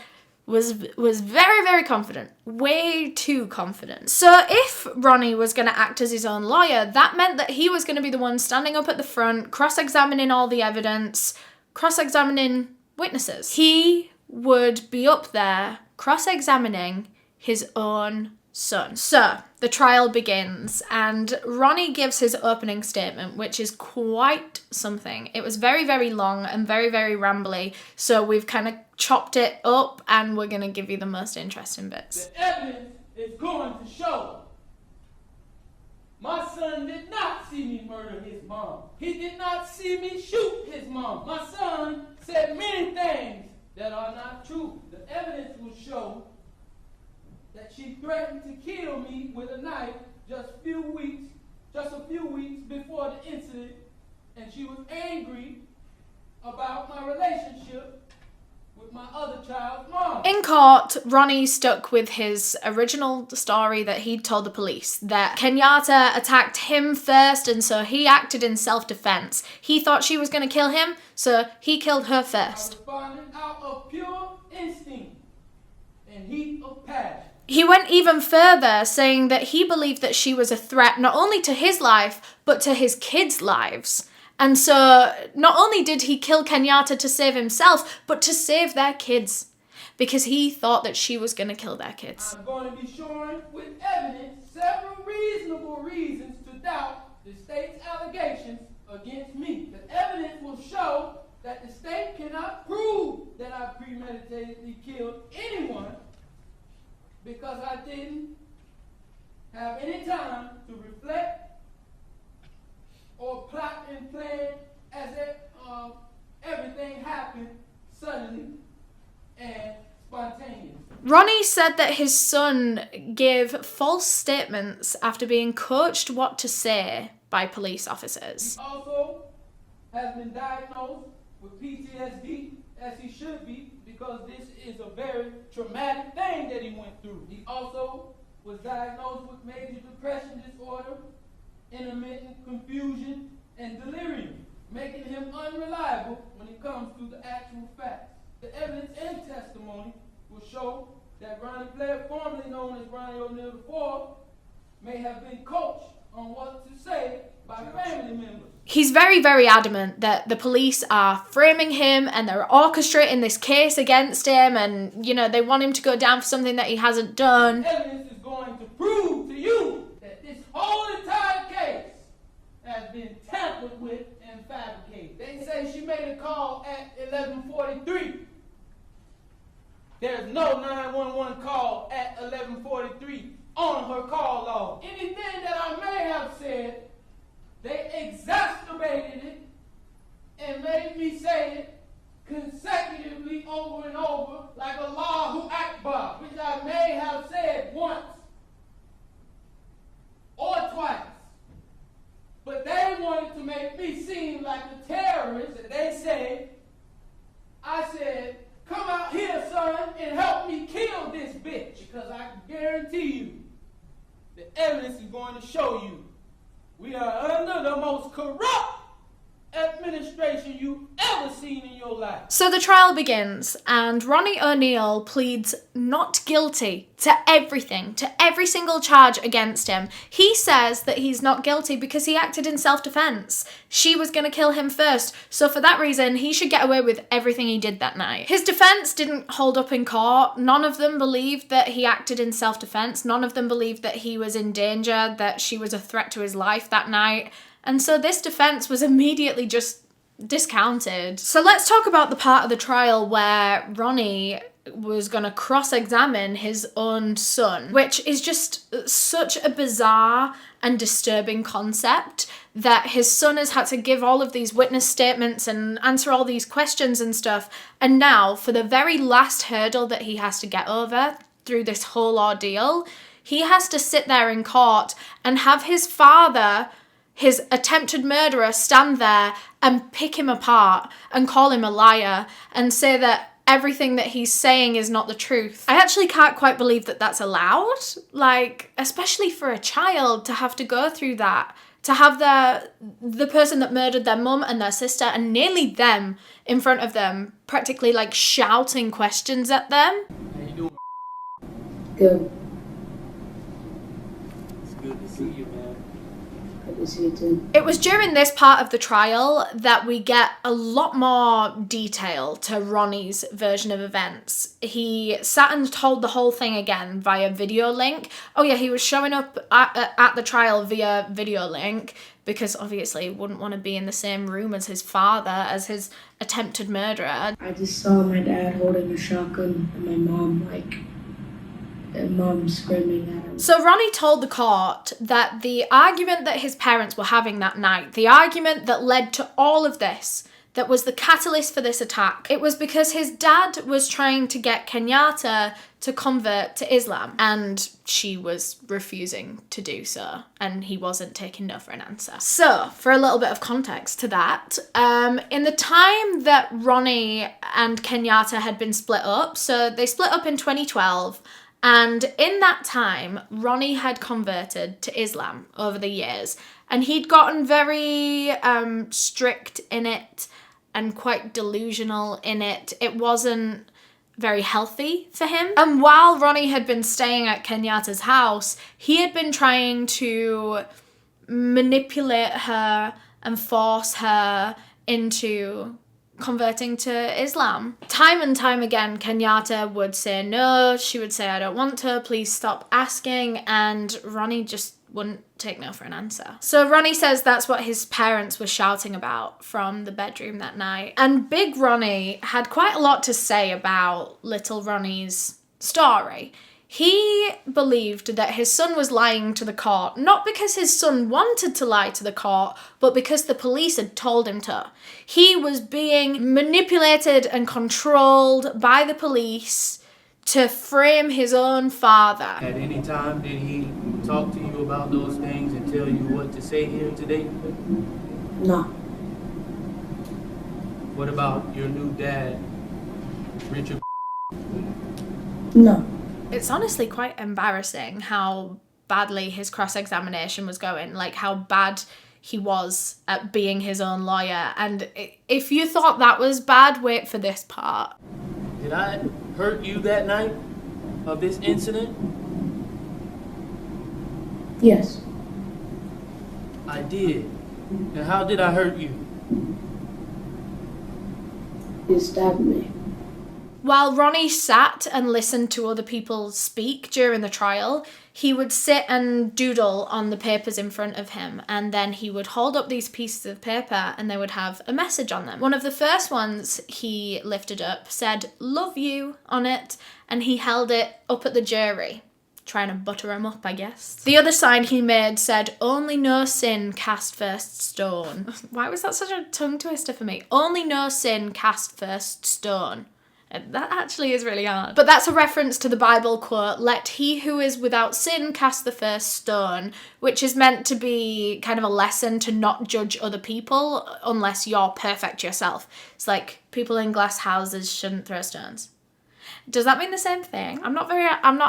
Speaker 1: was very, very confident. Way too confident. So if Ronnie was going to act as his own lawyer, that meant that he was going to be the one standing up at the front, cross-examining all the evidence, cross-examining witnesses. He would be up there cross-examining his own son. So the trial begins and Ronnie gives his opening statement, which is quite something. It was very, very long and very, very rambly, so we've kind of chopped it up and we're going to give you the most interesting bits.
Speaker 2: The evidence is going to show my son did not see me murder his mom. He did not see me shoot his mom. My son said many things that are not true. The evidence will show that she threatened to kill me with a knife just a few weeks before the incident, and she was angry about my relationship with my other child's mom.
Speaker 1: In court, Ronnie stuck with his original story that he'd told the police, that Kenyatta attacked him first and so he acted in self-defense. He thought she was going to kill him, so he killed her first.
Speaker 2: I responded out of pure instinct and heat of passion.
Speaker 1: He went even further, saying that he believed that she was a threat not only to his life, but to his kids' lives. And so not only did he kill Kenyatta to save himself, but to save their kids, because he thought that she was going to kill their kids.
Speaker 2: I'm going to be showing with evidence several reasonable reasons to doubt the state's allegations against me. The evidence will show that the state cannot prove that I premeditatedly killed anyone because I didn't have any time to reflect or plot and plan as if everything happened suddenly and spontaneous.
Speaker 1: Ronnie said that his son gave false statements after being coached what to say by police officers.
Speaker 2: He also has been diagnosed with PTSD, as he should be, because this is a very traumatic thing that he went through. He also was diagnosed with major depression disorder, intermittent confusion, and delirium, making him unreliable when it comes to the actual facts. The evidence and testimony will show that Ronnie Blair, formerly known as Ronnie O'Neal IV, may have been coached on what to say by family members.
Speaker 1: He's very, very adamant that the police are framing him and they're orchestrating this case against him, and, you know, they want him to go down for something that he hasn't done.
Speaker 2: Evidence is going to prove to you that this whole entire case has been tampered with and fabricated. They say she made a call at 11:43. There's no 911 call at 11:43 on her call log. Anything that I may have said, they exacerbated it and made me say it consecutively over and over like Allahu Akbar, which I may have said once or twice. But they wanted to make me seem like a terrorist, and they said, I said, come out here, son, and help me kill this bitch, because I can guarantee you the evidence is going to show you we are under the most corrupt administration you've ever seen in your life.
Speaker 1: So the trial begins, and Ronnie O'Neal pleads not guilty to everything, to every single charge against him. He says that he's not guilty because he acted in self-defense. She was going to kill him first, so for that reason, he should get away with everything he did that night. His defense didn't hold up in court. None of them believed that he acted in self-defense. None of them believed that he was in danger, that she was a threat to his life that night. And so this defense was immediately just discounted. So let's talk about the part of the trial where Ronnie was going to cross-examine his own son, which is just such a bizarre and disturbing concept that his son has had to give all of these witness statements and answer all these questions and stuff. And now, for the very last hurdle that he has to get over through this whole ordeal, he has to sit there in court and have his father, his attempted murderer, stand there and pick him apart and call him a liar and say that everything that he's saying is not the truth. I actually can't quite believe that that's allowed. Like, especially for a child to have to go through that, to have the person that murdered their mum and their sister and nearly them in front of them, practically like shouting questions at them.
Speaker 2: How you doing?
Speaker 3: Good.
Speaker 2: It's good to see you, man.
Speaker 3: Good to see you too.
Speaker 1: It was during this part of the trial that we get a lot more detail to Ronnie's version of events. He sat and told the whole thing again via video link. Oh yeah, he was showing up at the trial via video link because obviously he wouldn't want to be in the same room as his father, as his attempted murderer.
Speaker 3: I just saw my dad holding a shotgun and my mom screaming at him.
Speaker 1: So Ronnie told the court that the argument that his parents were having that night, the argument that led to all of this, that was the catalyst for this attack, it was because his dad was trying to get Kenyatta to convert to Islam, and she was refusing to do so, and he wasn't taking no for an answer. So, for a little bit of context to that, in the time that Ronnie and Kenyatta had been split up, so they split up in 2012, and in that time, Ronnie had converted to Islam over the years, and he'd gotten very strict in it and quite delusional in it. It wasn't very healthy for him. And while Ronnie had been staying at Kenyatta's house, he had been trying to manipulate her and force her into converting to Islam. Time and time again, Kenyatta would say no. She would say, I don't want to, please stop asking. And Ronnie just wouldn't take no for an answer. So Ronnie says that's what his parents were shouting about from the bedroom that night. And Big Ronnie had quite a lot to say about little Ronnie's story. He believed that his son was lying to the court, not because his son wanted to lie to the court, but because the police had told him to. He was being manipulated and controlled by the police to frame his own father.
Speaker 2: At any time, did he talk to you about those things and tell you what to say here today?
Speaker 3: No.
Speaker 2: What about your new dad, Richard?
Speaker 3: No.
Speaker 1: It's honestly quite embarrassing how badly his cross-examination was going, like how bad he was at being his own lawyer. And if you thought that was bad, wait for this part.
Speaker 2: Did I hurt you that night of this incident?
Speaker 3: Yes.
Speaker 2: I did. And how did I hurt you?
Speaker 3: You stabbed me.
Speaker 1: While Ronnie sat and listened to other people speak during the trial, he would sit and doodle on the papers in front of him, and then he would hold up these pieces of paper and they would have a message on them. One of the first ones he lifted up said, "Love you," on it, and he held it up at the jury, trying to butter him up, I guess. The other sign he made said, "Only no sin cast first stone." Why was that such a tongue twister for me? Only no sin cast first stone. That actually is really hard. But that's a reference to the Bible quote, "Let he who is without sin cast the first stone," which is meant to be kind of a lesson to not judge other people unless you're perfect yourself. It's like people in glass houses shouldn't throw stones. Does that mean the same thing? I'm not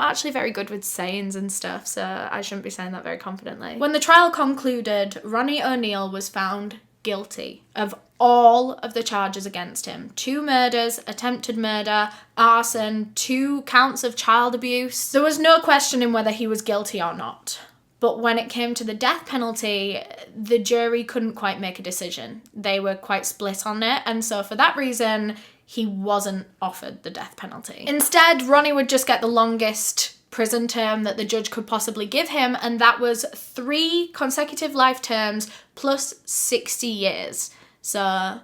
Speaker 1: actually very good with sayings and stuff, so I shouldn't be saying that very confidently. When the trial concluded, Ronnie O'Neal was found guilty of all of the charges against him. 2 murders, attempted murder, arson, 2 counts of child abuse. There was no questioning whether he was guilty or not. But when it came to the death penalty, the jury couldn't quite make a decision. They were quite split on it, and so for that reason, he wasn't offered the death penalty. Instead, Ronnie would just get the longest prison term that the judge could possibly give him, and that was 3 consecutive life terms plus 60 years. So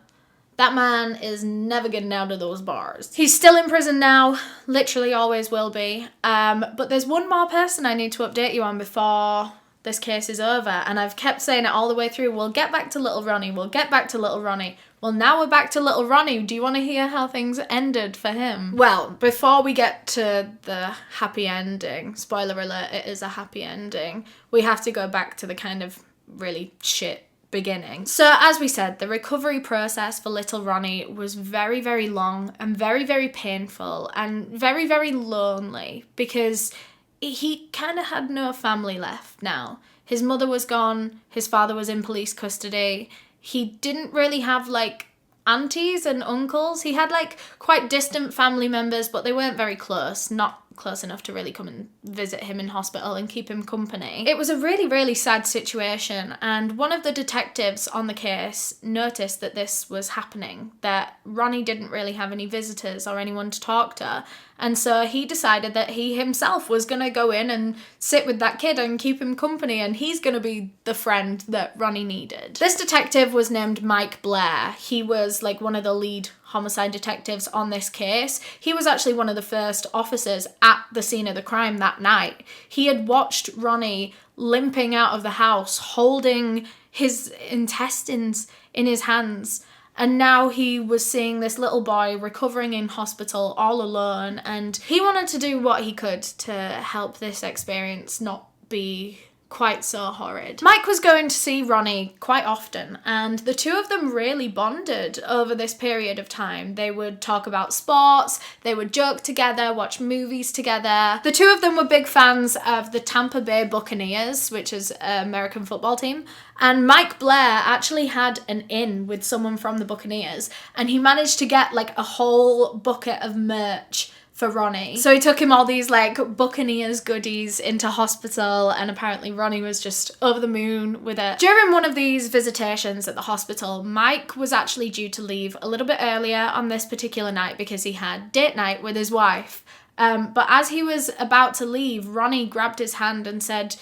Speaker 1: that man is never getting out of those bars. He's still in prison now, literally always will be. But there's one more person I need to update you on before this case is over, and I've kept saying it all the way through. We'll get back to little Ronnie. We'll get back to little Ronnie. Well, now we're back to little Ronnie. Do you want to hear how things ended for him? Well, before we get to the happy ending, spoiler alert, it is a happy ending, we have to go back to the kind of really shit beginning. So as we said, the recovery process for little Ronnie was very, very long and very, very painful and very, very lonely because he kind of had no family left now. His mother was gone, his father was in police custody. He didn't really have like aunties and uncles. He had like quite distant family members, but they weren't very close, not close enough to really come and visit him in hospital and keep him company. It was a really, really sad situation, and one of the detectives on the case noticed that this was happening, that Ronnie didn't really have any visitors or anyone to talk to, and so he decided that he himself was going to go in and sit with that kid and keep him company, and he's going to be the friend that Ronnie needed. This detective was named Mike Blair. He was like one of the lead homicide detectives on this case. He was actually one of the first officers at the scene of the crime that night. He had watched Ronnie limping out of the house, holding his intestines in his hands, and now he was seeing this little boy recovering in hospital all alone, and he wanted to do what he could to help this experience not be quite so horrid. Mike was going to see Ronnie quite often, and the two of them really bonded over this period of time. They would talk about sports, they would joke together, watch movies together. The two of them were big fans of the Tampa Bay Buccaneers, which is an American football team, and Mike Blair actually had an in with someone from the Buccaneers, and he managed to get like a whole bucket of merch for Ronnie. So he took him all these like Buccaneers goodies into hospital, and apparently Ronnie was just over the moon with it. During one of these visitations at the hospital, Mike was actually due to leave a little bit earlier on this particular night because he had date night with his wife. But as he was about to leave, Ronnie grabbed his hand and said,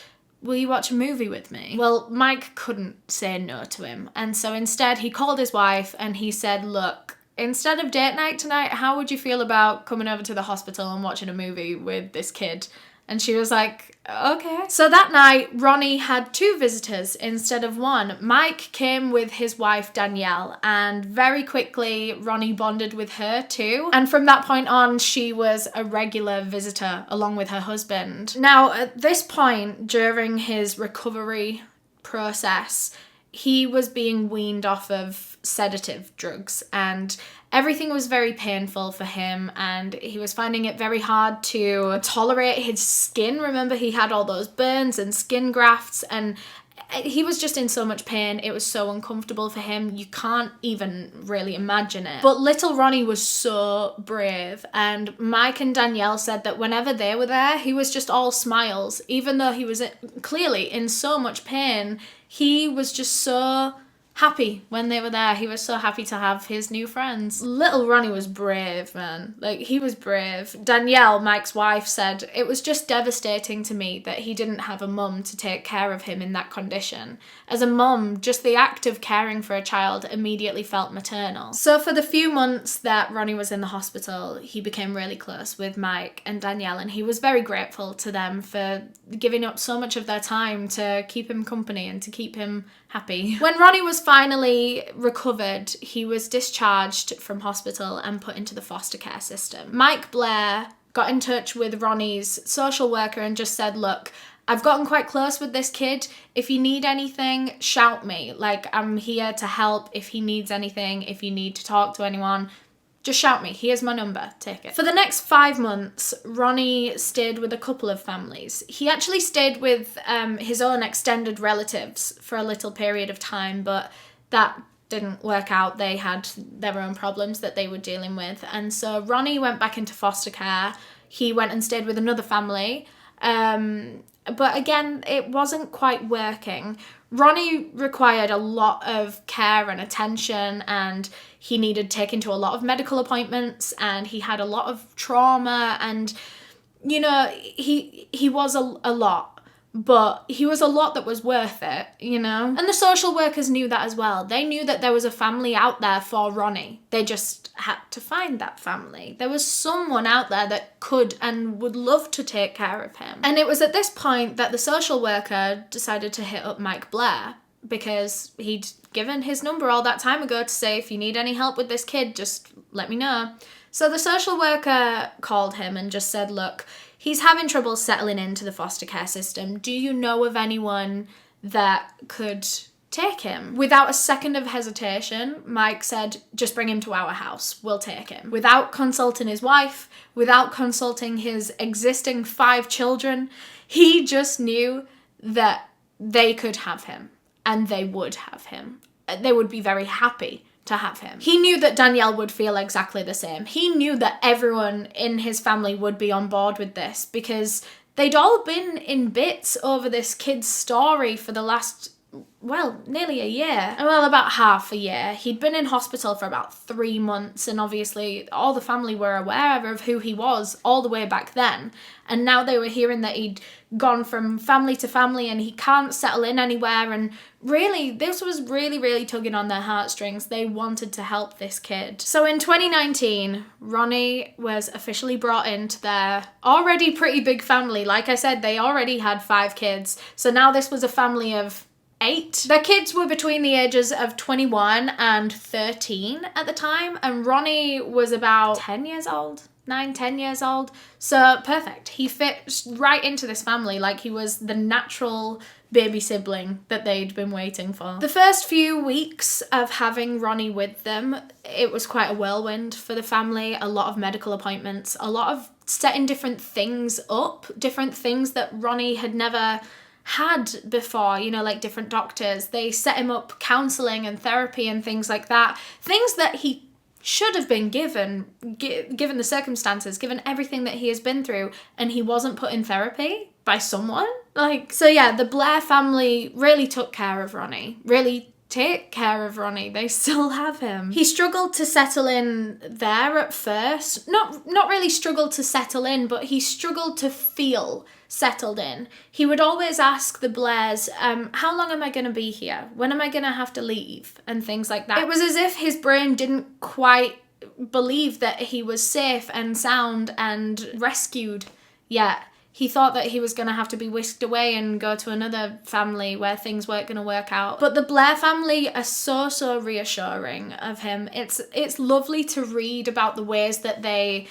Speaker 1: will you watch a movie with me? Well, Mike couldn't say no to him. And so instead he called his wife and he said, look, instead of date night tonight, how would you feel about coming over to the hospital and watching a movie with this kid? And she was like, okay. So that night, Ronnie had 2 visitors instead of 1. Mike came with his wife, Danielle, and very quickly, Ronnie bonded with her too. And from that point on, she was a regular visitor along with her husband. Now, at this point, during his recovery process, he was being weaned off of sedative drugs and everything was very painful for him and he was finding it very hard to tolerate his skin. Remember, he had all those burns and skin grafts and he was just in so much pain. It was so uncomfortable for him. You can't even really imagine it. But little Ronnie was so brave and Mike and Danielle said that whenever they were there, he was just all smiles. Even though he was clearly in so much pain, he was just so happy when they were there. He was so happy to have his new friends. Little Ronnie was brave, man. Like, he was brave. Danielle, Mike's wife, said, it was just devastating to me that he didn't have a mum to take care of him in that condition. As a mum, just the act of caring for a child immediately felt maternal. So for the few months that Ronnie was in the hospital, he became really close with Mike and Danielle, and he was very grateful to them for giving up so much of their time to keep him company and to keep him happy. When Ronnie was finally recovered, he was discharged from hospital and put into the foster care system. Mike Blair got in touch with Ronnie's social worker and just said, look, I've gotten quite close with this kid. If you need anything, shout me. Like, I'm here to help if he needs anything, if you need to talk to anyone. Just shout me. Here's my number. Take it. For the next 5 months, Ronnie stayed with a couple of families. He actually stayed with his own extended relatives for a little period of time, but that didn't work out. They had their own problems that they were dealing with. And so Ronnie went back into foster care. He went and stayed with another family. But again, it wasn't quite working. Ronnie required a lot of care and attention, and he needed taken to a lot of medical appointments, and he had a lot of trauma, and, you know, he was a lot. But he was a lot that was worth it, you know? And the social workers knew that as well. They knew that there was a family out there for Ronnie. They just had to find that family. There was someone out there that could and would love to take care of him. And it was at this point that the social worker decided to hit up Mike Blair, because he'd given his number all that time ago to say, if you need any help with this kid, just let me know. So the social worker called him and just said, look, he's having trouble settling into the foster care system. Do you know of anyone that could take him? Without a second of hesitation, Mike said, just bring him to our house. We'll take him. Without consulting his wife, without consulting his existing 5 children, he just knew that they could have him and they would have him. They would be very happy to have him. He knew that Danielle would feel exactly the same. He knew that everyone in his family would be on board with this because they'd all been in bits over this kid's story for the last, well, nearly a year. Well, about half a year. He'd been in hospital for about 3 months, and obviously all the family were aware of who he was all the way back then. And now they were hearing that he'd gone from family to family and he can't settle in anywhere. And really, this was really tugging on their heartstrings. They wanted to help this kid. So in 2019, Ronnie was officially brought into their already pretty big family. Like I said, they already had 5 kids. So now this was a family of 8. Their kids were between the ages of 21 and 13 at the time, and Ronnie was about 10 years old. 9-10 years old. So perfect. He fit right into this family like he was the natural baby sibling that they'd been waiting for. The first few weeks of having Ronnie with them, it was quite a whirlwind for the family. A lot of medical appointments, a lot of setting different things up, different things that Ronnie had never had before, you know, like different doctors. They set him up counselling and therapy and things like that. Things that he should have been given the circumstances, given everything that he has been through, and he wasn't put in therapy by someone. So yeah, the Blair family really took care of Ronnie, really take care of Ronnie. They still have him. He struggled to settle in there at first. Not really struggled to settle in, but he struggled to feel settled in, he would always ask the Blairs, how long am I going to be here? When am I going to have to leave? And things like that. It was as if his brain didn't quite believe that he was safe and sound and rescued yet. He thought that he was going to have to be whisked away and go to another family where things weren't going to work out. But the Blair family are so reassuring of him. It's lovely to read about the ways that they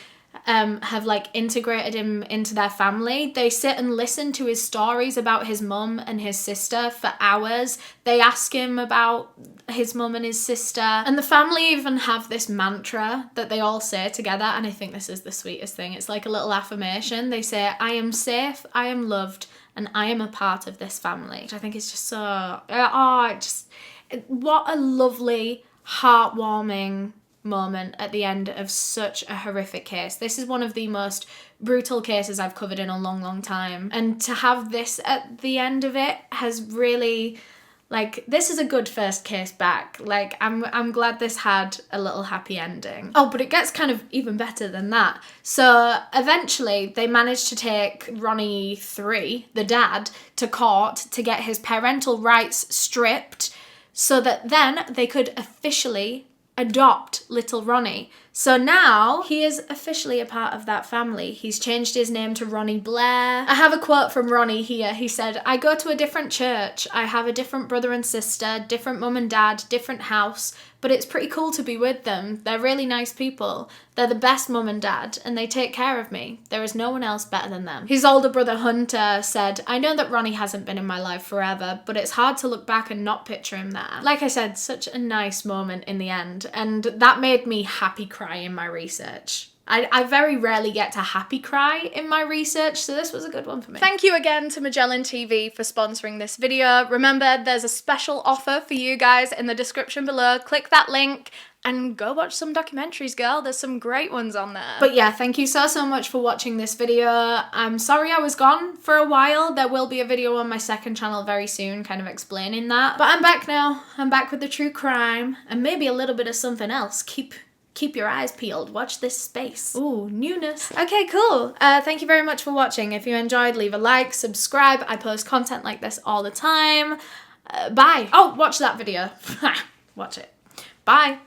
Speaker 1: have like integrated him into their family. They sit and listen to his stories about his mum and his sister for hours. They ask him about his mum and his sister. And the family even have this mantra that they all say together, and I think this is the sweetest thing. It's like a little affirmation. They say, I am safe, I am loved, and I am a part of this family. Which I think is just so... what a lovely, heartwarming moment at the end of such a horrific case. This is one of the most brutal cases I've covered in a long time. And to have this at the end of it has really... like, this is a good first case back. Like, I'm glad this had a little happy ending. Oh, but it gets kind of even better than that. So eventually they managed to take Ronnie 3, the dad, to court to get his parental rights stripped so that then they could officially adopt little Ronnie. So now he is officially a part of that family. He's changed his name to Ronnie Blair. I have a quote from Ronnie here. He said, I go to a different church. I have a different brother and sister, different mum and dad, different house, but it's pretty cool to be with them. They're really nice people. They're the best mum and dad, and they take care of me. There is no one else better than them. His older brother Hunter said, I know that Ronnie hasn't been in my life forever, but it's hard to look back and not picture him there. Like I said, such a nice moment in the end, and that made me happy cry in my research. I very rarely get to happy cry in my research, so this was a good one for me. Thank you again to Magellan TV for sponsoring this video. Remember, there's a special offer for you guys in the description below. Click that link and go watch some documentaries, girl. There's some great ones on there. But yeah, thank you so much for watching this video. I'm sorry I was gone for a while. There will be a video on my second channel very soon, kind of explaining that. But I'm back now. I'm back with the true crime and maybe a little bit of something else. Keep your eyes peeled. Watch this space. Ooh, newness. Okay, cool. Thank you very much for watching. If you enjoyed, leave a like, subscribe. I post content like this all the time. Bye. Oh, watch that video. Watch it. Bye.